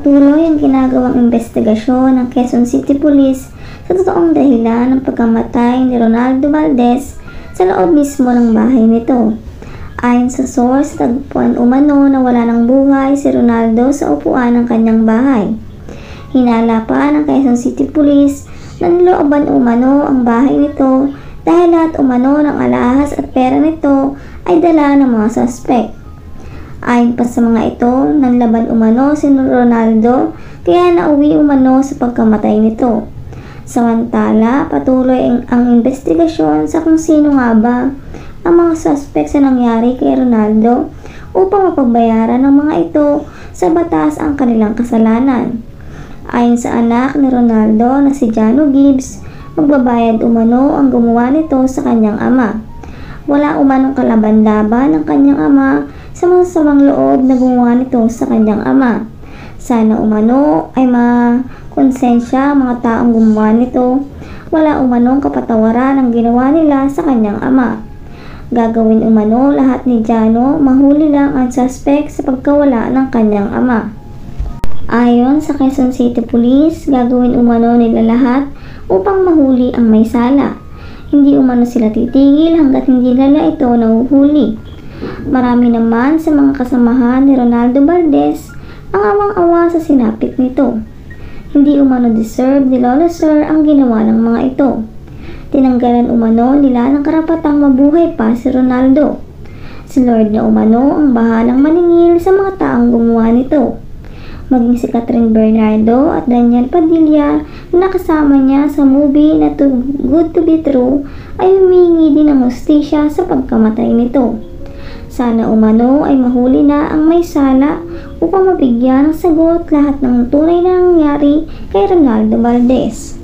patuloy ang ginagawang investigasyon ng Quezon City Police sa totoong dahilan ng pagkamatay ni Ronaldo Valdez sa loob mismo ng bahay nito. Ayon sa source, tagpuan umano na wala ng buhay si Ronaldo sa upuan ng kanyang bahay. Hinala pa ng Quezon City Police na nilooban umano ang bahay nito dahil lahat umano ng alahas at pera nito ay dala ng mga suspect. Ayon pa sa mga ito, nanlaban umano si Ronaldo kaya nauwi umano sa pagkamatay nito. Samantala, patuloy ang investigasyon sa kung sino nga ba ang mga suspect sa nangyari kay Ronaldo upang mapagbayaran ng mga ito sa batas ang kanilang kasalanan. Ayon sa anak ni Ronaldo na si Jano Gibbs, magbabayad umano ang gumawa nito sa kanyang ama. Wala umanong kalaban-laban ng kanyang ama sa masasamang loob na gumawa nito sa kanyang ama. Sana umano ay makonsensya ang mga taong gumawa nito. Wala umanong kapatawaran ang ginawa nila sa kanyang ama. Gagawin umano lahat ni Jano, mahuli lang ang suspect sa pagkawala ng kanyang ama. Ayon sa Quezon City Police, gagawin umano nila lahat upang mahuli ang may sala. Hindi umano sila titigil hanggat hindi nila ito nahuhuli. Marami naman sa mga kasamahan ni Ronaldo Valdez ang awang-awa sa sinapit nito. Hindi umano deserve ni Lolo Sir ang ginawa ng mga ito. Tinanggalan umano nila ng karapatang mabuhay pa si Ronaldo. Si Lord na umano ang bahalang maningil sa mga taong gumawa nito. Maging si Catherine Bernardo at Daniel Padilla na nakasama niya sa movie na Too Good to be True ay humingi din ng hustisya sa pagkamatay nito. Sana umano ay mahuli na ang may sala upang mabigyan ng sagot lahat ng tunay na nangyari kay Ronaldo Valdez.